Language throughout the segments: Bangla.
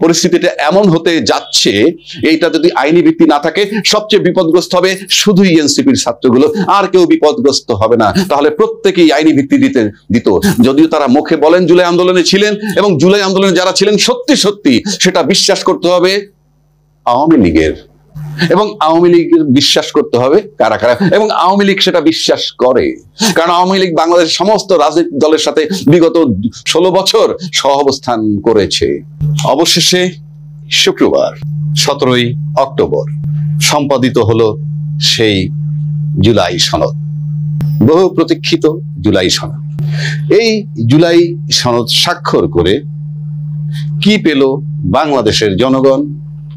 পরিস্থিতিটা এমন হতে যাচ্ছে, এইটা যদি আইনি ভিত্তি না থাকে সবচেয়ে বিপদগ্রস্ত হবে শুধুই এনসিপির ছাত্রগুলো, আর কেউ বিপদগ্রস্ত হবে না। তাহলে প্রত্যেকেই আইনি ভিত্তি দিত। যদিও তারা মুখে বলেন জুলাই আন্দোলনে ছিলেন, এবং জুলাই আন্দোলনে যারা ছিলেন সত্যি সত্যি সেটা বিশ্বাস করতে হবে আওয়ামী লীগের, এবং আওয়ামী লীগের বিশ্বাস করতে হবে কারা কারা, এবং আওয়ামী লীগ সেটা বিশ্বাস করে। কারণ আওয়ামী লীগ বাংলাদেশের সমস্ত রাজনৈতিক দলের সাথে বিগত 16 বছর সহাবস্থান করেছে। অবশেষে শুক্রবার 17ই অক্টোবর সম্পাদিত হলো সেই জুলাই সনদ, বহু প্রতীক্ষিত জুলাই সনদ। এই জুলাই সনদ স্বাক্ষর করে কি পেল বাংলাদেশের জনগণ,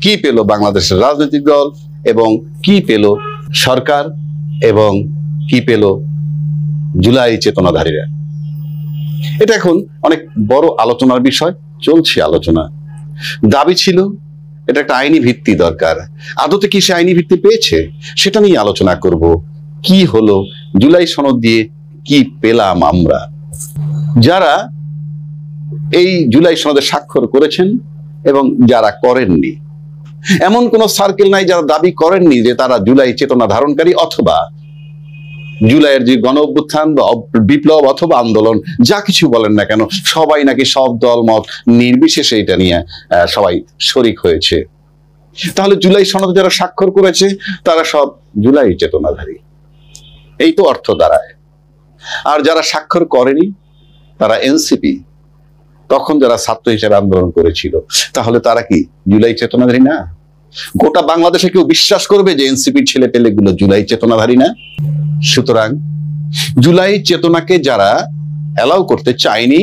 কি পেল বাংলাদেশের রাজনৈতিক দল, এবং কি পেল সরকার, এবং কি পেল জুলাই চেতনাধারীরা? এটা এখন অনেক বড় আলোচনার বিষয়, চলছে আলোচনা। দাবি ছিল এটা একটা আইনি ভিত্তি দরকার, আদতে কি সে আইনি ভিত্তি পেয়েছে সেটা নিয়ে আলোচনা করব। কি হলো জুলাই সনদ দিয়ে, কি পেলাম আমরা? যারা এই জুলাই সনদে স্বাক্ষর করেছেন এবং যারা করেননি, এমন কোন সার্কেল নাই যারা দাবি করেননি যে তারা জুলাই চেতনা ধারণকারী, অথবা জুলাইয়ের যে গণ অভ্যুত্থান বা বিপ্লব অথবা আন্দোলন যা কিছু বলেন না কেন, সবাই নাকি সব দল মত নির্বিশেষে এটা নিয়ে সবাই শরিক হয়েছে। তাহলে জুলাই সনদে যারা স্বাক্ষর করেছে তারা সব জুলাই চেতনাধারী, এই তো অর্থ দাঁড়ায়। আর যারা স্বাক্ষর করেনি তারা এনসিপি, তখন যারা ছাত্র হিসেবে আন্দোলন করেছিল, তাহলে তারা কি জুলাই চেতনাধারী না? গোটা বাংলাদেশে কেউ বিশ্বাস করবে যে এনসিপির ছেলে পেলেগুলো জুলাই চেতনাধারী না? সুতরাং জুলাই চেতনাকে যারা অ্যালাউ করতে চায়নি,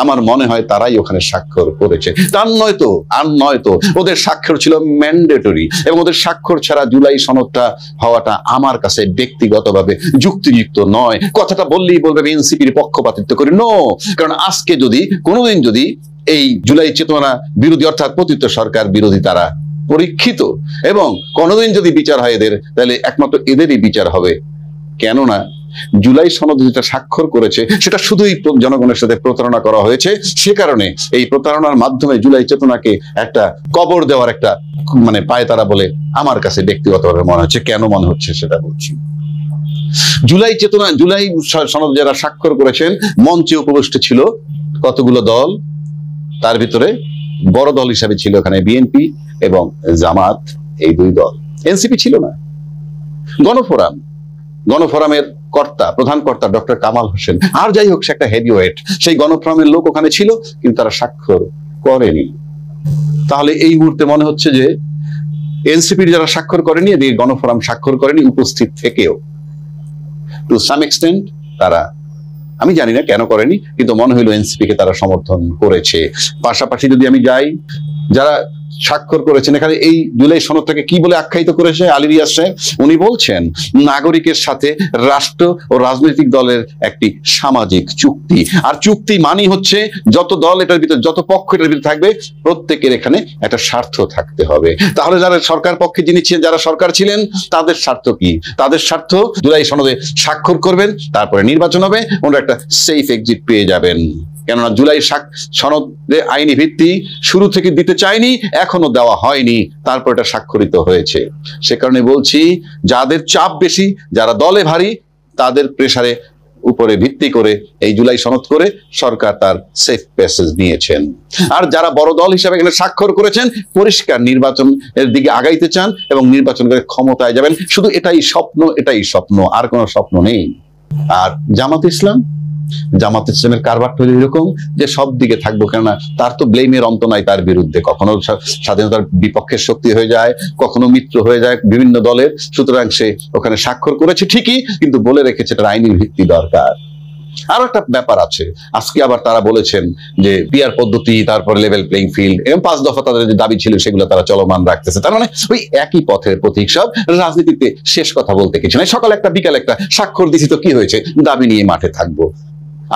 আমার মনে হয় তারাই ওখানে স্বাক্ষর করেছে। তার নয়তো আর নয়তো ওদের স্বাক্ষর ছিল ম্যান্ডেটরি, এবং ওদের স্বাক্ষর ছাড়া জুলাই সনদটা হওয়াটা আমার কাছে ব্যক্তিগতভাবে যুক্তিযুক্ত নয়। কথাটা বললেই বলবে এনসিপির পক্ষপাতিত্ব করি, নো। কারণ আজকে যদি কোনোদিন যদি এই জুলাই চেতনা বিরোধী অর্থাৎ পতিত সরকার বিরোধী তারা পরীক্ষিত, এবং কোনোদিন যদি বিচার হয় এদের, তাহলে একমাত্র এদেরই বিচার হবে। কেননা জুলাই সনদ যেটা স্বাক্ষর করেছে সেটা শুধুই জনগণের সাথে প্রতারণা করা হয়েছে। সে কারণে এই প্রতারণার মাধ্যমে জুলাই চেতনাকে একটা কবর দেওয়ার একটা পায়তারা বলে আমার কাছে ব্যক্তিগতভাবে মনে হচ্ছে। কেন মনে হচ্ছে সেটা বলছি। জুলাই চেতনা, জুলাই সনদ যারা স্বাক্ষর করেছেন, মঞ্চে উপবিষ্ট ছিল কতগুলো দল, তার ভিতরে বড় দল হিসাবে ছিল এখানে বিএনপি এবং জামাত, এই দুই দল। এনসিপি ছিল না। গণফোরামের প্রধান কর্তা ডক্টর কামাল হোসেন, আর যাই হোক সে একটা হেভিওয়েট, সেই গণফোরামের লোক ওখানে ছিল, কিন্তু তারা স্বাক্ষর করেনি। তাহলে এই মুহূর্তে মনে হচ্ছে যে এনসিপির যারা স্বাক্ষর করেনি, এদিকে গণফোরাম স্বাক্ষর করেনি উপস্থিত থেকেও, টু সাম এক্সটেন্ট তারা, আমি জানি না কেন করেনি, কিন্তু মনে হইলো এনসিপি কে তারা সমর্থন করেছে। পাশাপাশি যদি আমি যাই, যারা স্বাক্ষর করেছেন এখানে এই জুলাই সনদটাকে কি বলে আখ্যায়িত করেছে আলী রিয়াজ সাহেব? উনি বলছেন নাগরিকের সাথে রাষ্ট্র ও রাজনৈতিক দলের একটি সামাজিক চুক্তি। আর চুক্তি মানেই হচ্ছে যত দল এটার ভিতরে, যত পক্ষ এটার ভিতরে থাকবে, প্রত্যেকের এখানে একটা স্বার্থ থাকতে হবে। তাহলে যারা সরকার পক্ষে যিনি ছিলেন, যারা সরকার ছিলেন, তাদের স্বার্থ কি? তাদের স্বার্থ জুলাই সনদে স্বাক্ষর করবেন, তারপরে নির্বাচন হবে, ওনারা একটা সেফ এক্সিট পেয়ে যাবেন। কেননা জুলাই সনদে আইনি ভিত্তি শুরু থেকে দিতে চায়নি, এখনো দেওয়া হয়নি, তারপর এটা স্বাক্ষরিত হয়েছে। সে কারণে বলছি, যাদের চাপ বেশি, যারা দলে ভারী, তাদের প্রেসারে উপরে ভিত্তি করে এই জুলাই সনদ করে সরকার তার সেফ প্যাসেজ নিয়েছেন। আর যারা বড় দল হিসাবে এখানে স্বাক্ষর করেছেন, পরিষ্কার নির্বাচনের দিকে আগাইতে চান এবং নির্বাচন করে ক্ষমতায় যাবেন। শুধু এটাই স্বপ্ন, এটাই স্বপ্ন, আর কোনো স্বপ্ন নেই। আর জামাত ইসলামের কারবারটা এরকম যে সব দিকে থাকবো, কেননা তার তো ব্লেমের অন্ত নাই তার বিরুদ্ধে। কখনো স্বাধীনতার বিপক্ষের শক্তি হয়ে যায়, কখনো মিত্র হয়ে যায় বিভিন্ন দলের। সুতরাং সে ওখানে স্বাক্ষর করেছে ঠিকই, কিন্তু বলে রেখেছে তার আইনি ভিত্তি দরকার। আরো একটা ব্যাপার আছে, আজকে আবার তারা বলেছেন যে পিয়ার পদ্ধতি, তারপরে লেভেল প্লেইং ফিল্ড, এবং 5 দফা তাদের যে দাবি ছিল সেগুলো তারা চলমান রাখতেছে। তার মানে ওই একই পথের প্রতীক সব। রাজনীতিতে শেষ কথা বলতে কিছু নাই, সকাল একটা বিকাল একটা, স্বাক্ষর দিছি তো কি হয়েছে, দাবি নিয়ে মাঠে থাকবো।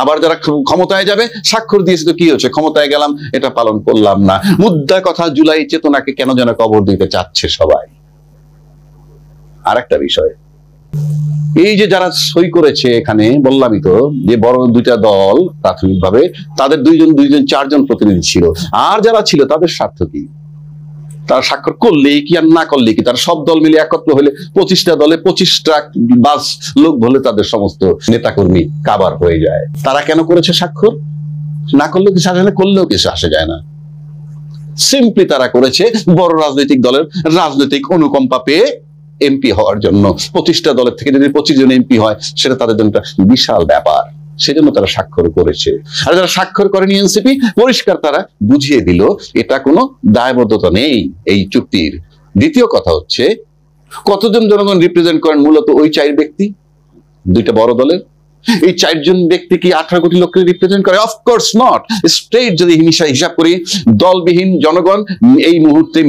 আবার যারা ক্ষমতায় যাবে, স্বাক্ষর দিয়েছে তো কি হচ্ছে, ক্ষমতায় গেলাম, এটা পালন করলাম না। মুদ্রা কথা, জুলাই চেতনাকে কেন যেন কবর দিতে চাচ্ছে সবাই। আর একটা বিষয়, এই যে যারা সই করেছে এখানে, বললামই তো যে বড় দুইটা দল প্রাথমিকভাবে তাদের দুইজন চারজন প্রতিনিধি ছিল, আর যারা ছিল তাদের স্বার্থ কি? তারা স্বাক্ষর করলেই কি আর না করলে কি? তারা সব দল মিলে একত্র হলে 25টা দলে 25টা বাস লোক বলে তাদের সমস্ত নেতাকর্মী কাবার হয়ে যায়। তারা কেন করেছে স্বাক্ষর? না করলেও কিছু আসে না, করলেও কিছু আসে যায় না। সিম্পলি তারা করেছে বড় রাজনৈতিক দলের রাজনৈতিক অনুকম্পা পেয়ে এমপি হওয়ার জন্য। 25টা দলের থেকে যদি 25 জন এমপি হয় সেটা তাদের জন্য একটা বিশাল ব্যাপার, সেজন্য তারা স্বাক্ষর করেছে। আর যারা স্বাক্ষর করেনি এনসিপি, পরিষ্কার তারা বুঝিয়ে দিল এটা কোনো দায়বদ্ধতা নেই এই চুক্তির। দ্বিতীয় কথা হচ্ছে, কতজন জনগণ রিপ্রেজেন্ট করেন মূলত ওই 4 ব্যক্তি দুইটা বড় দলের? এই 4 জন ব্যক্তি কি 18 কোটি লোককে রিপ্রেজেন্ট করে? Of course not. স্ট্রেট যদি হিসাব করি, দলবিহীন জনগণ এই মুহূর্তে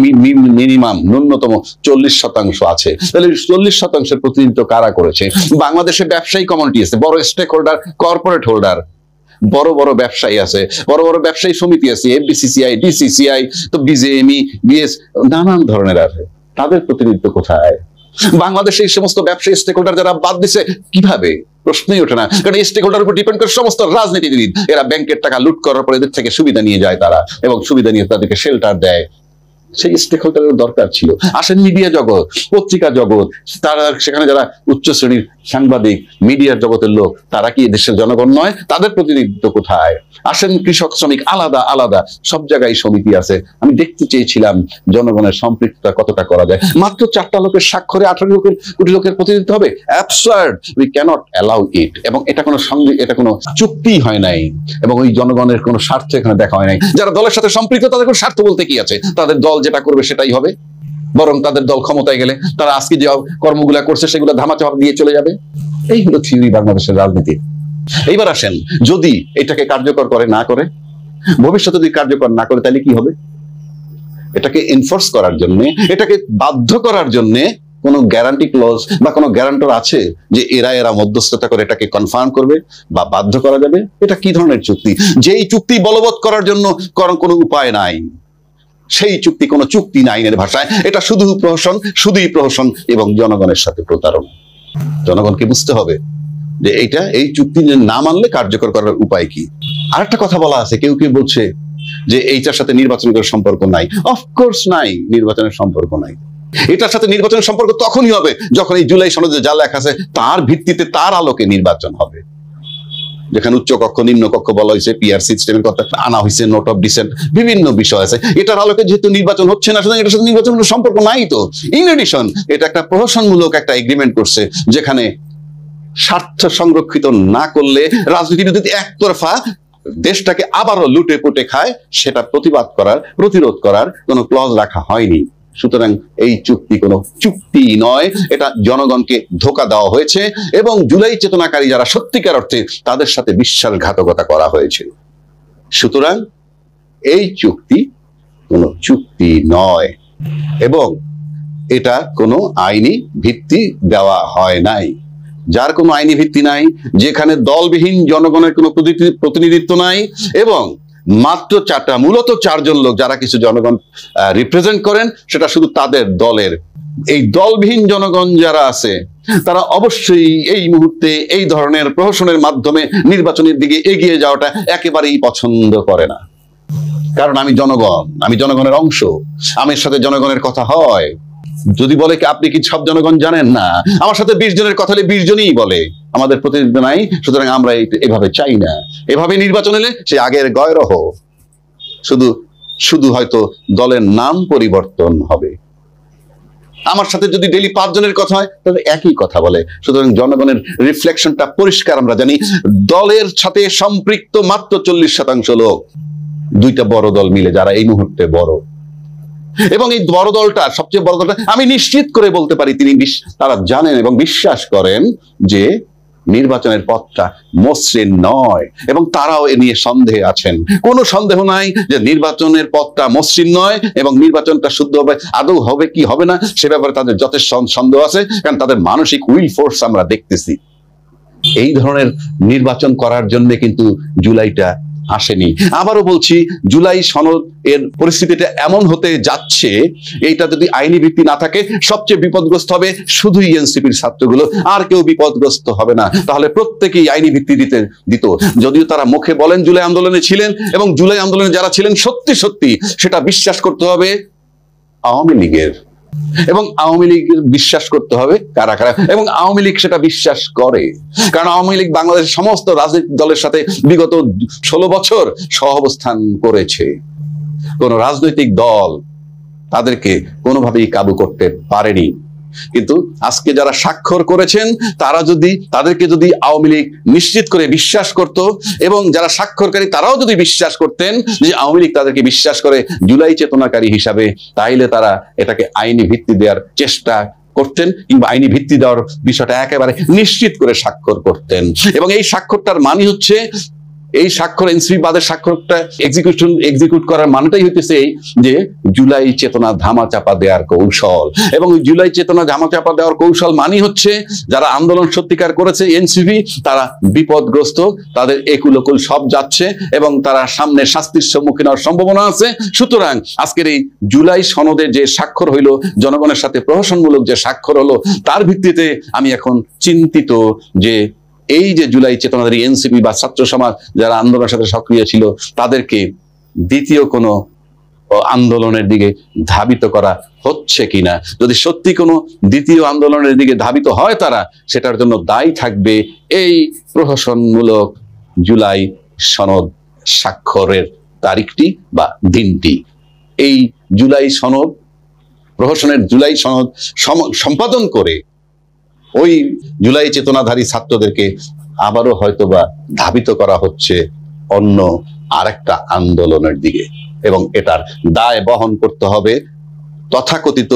মিনিমাম ন্যূনতম 40% আছে। তাহলে 40%-এর প্রতিনিধিত্ব কারা করেছে? বাংলাদেশে ব্যবসায়ী কমিউনিটি আছে, বড় স্টেক হোল্ডার, কর্পোরেট হোল্ডার, বড় বড় ব্যবসায়ী আছে, বড় বড় ব্যবসায়ী সমিতি আছে, এফবিসিসিআই, ডিসিসিআই, তো বিজেএমই, বিএস, নানান ধরনের আছে। তাদের প্রতিনিধিত্ব কোথায়? বাংলাদেশে এই সমস্ত ব্যবসায়ী স্টেক হোল্ডার যারা বাদ দিছে কিভাবে? প্রশ্নই ওঠে না। কারণ এই স্টেক হোল্ডার উপর ডিপেন্ড করে সমস্ত রাজনীতিবিদ। এরা ব্যাংকের টাকা লুট করার পর এদের থেকে সুবিধা নিয়ে যায় তারা, এবং সুবিধা নিয়ে তাদেরকে শেল্টার দেয়। সেই স্টেক হোল্ডারের দরকার ছিল। আসেন মিডিয়া জগৎ, পত্রিকা জগৎ, তারা সেখানে যারা উচ্চ শ্রেণীর সাংবাদিক, মিডিয়ার জগতের লোক, তারা কি দেশের জনগণ নয়? তাদের প্রতিনিধিত্ব কোথায়? আসেন কৃষক শ্রমিক, আলাদা আলাদা সব জায়গায় সমিতি আছে। আমি দেখতে চেয়েছিলাম জনগণের সম্পৃক্ততা কতটা করা যায়। মাত্র 4টা লোকের স্বাক্ষরে 18 কোটি লোকের প্রতিনিধিত্ব হবে? Absurd, we cannot allow it. এবং এটা কোনো সঙ্গে, এটা কোনো চুক্তি হয় নাই, এবং ওই জনগণের কোনো স্বার্থ এখানে দেখা হয় নাই। যারা দলের সাথে সম্পৃক্ত তাদের কোনো স্বার্থ বলতে কি আছে? তাদের দল যেটা করবে সেটাই হবে। বরং তাদের দল ক্ষমতায় গেলে তারা আজকে যে কর্মগুলা করছে সেগুলো ধামাচাপা দিয়ে চলে যাবে। এই হলো থিওরি বাংলাদেশের রাজনীতি। এইবার আসেন, যদি এটাকে কার্যকর করে না করে, ভবিষ্যতে যদি কার্যকর না করে, তাহলে কি হবে? এটাকে এনফোর্স করার জন্য, এটাকে বাধ্য করার জন্য কোন গ্যারান্টি ক্লজ বা কোনো গ্যারান্টর আছে যে এরা মধ্যস্থতা করে এটাকে কনফার্ম করবে বা বাধ্য করা যাবে? এটা কি ধরনের চুক্তি? যেই চুক্তি বলবৎ করার জন্য কোনো উপায় নাই, সেই চুক্তি কোনো চুক্তি না আইনের ভাষায়। এটা শুধুই প্রহসন এবং জনগণের সাথে প্রতারণা। জনগণকে বুঝতে হবে যে এই চুক্তি না মানলে কার্যকর করার উপায় কি। আরেকটা কথা বলা আছে, কেউ কেউ বলছে যে এইটার সাথে নির্বাচনের সম্পর্ক নাই। অফকোর্স নাই, নির্বাচনের সম্পর্ক নাই। এটার সাথে নির্বাচনের সম্পর্ক তখনই হবে যখন এই জুলাই সনদে যা লেখা আছে তার ভিত্তিতে, তার আলোকে নির্বাচন হবে। যেখানে উচ্চ কক্ষ নিম্ন কক্ষ বলা হয়েছে, পিআর সিস্টেমের কথা আনা হয়েছে, নোট অফ ডিসেন্ট, বিভিন্ন বিষয় আছে। এটার আলোকে যেহেতু নির্বাচন হচ্ছে না, সুতরাং এটার সাথে নির্বাচনের সম্পর্ক নাই তো। ইন এডিশন এটা একটা প্রহসনমূলক একটা এগ্রিমেন্ট করছে, যেখানে স্বার্থ সংরক্ষিত না করলে রাজনীতিবিদ একতরফা দেশটাকে আবারও লুটে পুটে খায়, সেটা প্রতিরোধ করার কোনো ক্লজ রাখা হয়নি। সুতরাং এই চুক্তি কোনো চুক্তি নয়, এটা জনগণকে ধোঁকা দেওয়া হয়েছে, এবং জুলাই চেতনাকারী যারা সত্যিকার অর্থে, তাদের সাথে বিশ্বাসঘাতকতা করা হয়েছে। সুতরাং এই চুক্তি কোনো চুক্তি নয়, এবং এটা কোনো আইনি ভিত্তি দেওয়া হয় নাই। যার কোনো আইনি ভিত্তি নাই, যেখানে দলবিহীন জনগণের কোনো প্রতিনিধিত্ব নাই, এবং মাত্র 4টা, মূলত 4 জন লোক যারা কিছু জনগণ রিপ্রেজেন্ট করেন, সেটা শুধু তাদের দলের। এই দলবিহীন জনগণ যারা আছে তারা অবশ্যই এই মুহূর্তে এই ধরনের প্রহসনের মাধ্যমে নির্বাচনের দিকে এগিয়ে যাওয়াটা একেবারেই পছন্দ করে না। কারণ আমি জনগণের অংশ, আমার সাথে জনগণের কথা হয়। যদি বলে কি আপনি কি সব জনগণ জানেন না, আমার সাথে 20 জনের কথা হলে 20 জনই বলে আমাদের প্রতিনিধি নাই, সুতরাং আমরা এভাবে চাই না। এভাবে নির্বাচন হলে সে আগের গয়রহ, শুধু হয়তো দলের নাম পরিবর্তন হবে। আমার সাথে যদি ডেইলি 5 জনের কথা হয় তাহলে একই কথা বলে। সুতরাং জনগণের রিফ্লেকশনটা পরিষ্কার আমরা জানি। দলের সাথে সম্পৃক্ত মাত্র 40% লোক, 2টা বড় দল মিলে যারা এই মুহূর্তে বড়, এবং এই বড় দলটা, সবচেয়ে বড় দলটা, আমি নিশ্চিত করে বলতে পারি তারা জানেন এবং বিশ্বাস করেন যে নির্বাচনের পথটা মসৃণ নয়, এবং তারাও এ নিয়ে সন্দেহে আছেন। কোনো সন্দেহ নাই যে নির্বাচনের পথটা মসৃণ নয়, এবং নির্বাচনটা শুদ্ধ হবে, আদৌ হবে কি হবে না সে ব্যাপারে তাদের যথেষ্ট সন্দেহ আছে। কারণ তাদের মানসিক উইল ফোর্স আমরা দেখতেছি। এই ধরনের নির্বাচন করার জন্য কিন্তু জুলাইটা আসেনি। আবারও বলছি, জুলাই সনদ এর পরিস্থিতিটা এমন হতে যাচ্ছে, এইটা যদি আইনি ভিত্তি না থাকে সবচেয়ে বিপদগ্রস্ত হবে শুধুই এনসিপির ছাত্রগুলো, আর কেউ বিপদগ্রস্ত হবে না। তাহলে প্রত্যেকেই আইনি ভিত্তি দিত। যদিও তারা মুখে বলেন জুলাই আন্দোলনে ছিলেন, এবং জুলাই আন্দোলনে যারা ছিলেন সত্যি সত্যি সেটা বিশ্বাস করতে হবে আওয়ামী লীগের, এবং আওয়ামী লীগের বিশ্বাস করতে হবে কারা কারা, এবং আওয়ামী লীগ সেটা বিশ্বাস করে। কারণ আওয়ামী লীগ বাংলাদেশের সমস্ত রাজনৈতিক দলের সাথে বিগত 16 বছর সহাবস্থান করেছে। কোন রাজনৈতিক দল তাদেরকে কোনোভাবেই কাবু করতে পারেনি। কিন্তু আজকে যারা স্বাক্ষর করেছেন তাদেরকে যদি আওয়ামী লীগ নিশ্চিত করে বিশ্বাস করত, এবং যারা স্বাক্ষরকারী তারাও যদি বিশ্বাস করতেন যে আওয়ামী লীগ তাদেরকে বিশ্বাস করে জুলাই চেতনাকারী হিসাবে, তাইলে তারা এটাকে আইনি ভিত্তি দেওয়ার চেষ্টা করতেন, কিংবা আইনি ভিত্তি দেওয়ার বিষয়টা একেবারে নিশ্চিত করে স্বাক্ষর করতেন। এবং এই স্বাক্ষরটার মানে হচ্ছে, এই স্বাক্ষর এনসিপি বাদের স্বাক্ষরটা এক্সিকিউট করার মানেটাই হইতেছে এই যে জুলাই চেতনা ধামাচাপা দেওয়ার কৌশল। এবং জুলাই চেতনা ধামাচাপা দেওয়ার কৌশল মানে হচ্ছে যারা আন্দোলন সত্যিকার করেছে এনসিপি, তারা বিপদগ্রস্ত, তাদের একুল ওকুল সব যাচ্ছে, এবং তারা সামনে শাস্তির সম্মুখীন হওয়ার সম্ভাবনা আছে। সুতরাং আজকের এই জুলাই সনদে যে স্বাক্ষর হইলো, জনগণের সাথে প্রহসনমূলক যে স্বাক্ষর হলো, তার ভিত্তিতে আমি এখন চিন্তিত যে এই যে জুলাই চেতনাধারী এনসিপি বা ছাত্র সমাজ যারা আন্দোলনের সাথে সক্রিয় ছিল, তাদেরকে দ্বিতীয় কোনো আন্দোলনের দিকে ধাবিত করা হচ্ছে কিনা। যদি সত্যি কোনো দ্বিতীয় আন্দোলনের দিকে ধাবিত হয় তারা, সেটার জন্য দায়ী থাকবে এই প্রহসনমূলক জুলাই সনদ স্বাক্ষরের তারিখটি বা দিনটি। এই জুলাই সনদ, প্রহসনের জুলাই সনদ সম্পাদন করে ওই জুলাই চেতনাধারী ছাত্রদেরকে আবারও হয়তোবা ধাবিত করা হচ্ছে অন্য আরেকটা আন্দোলনের দিকে, এবং এটার দায় বহন করতে হবে তথাকথিত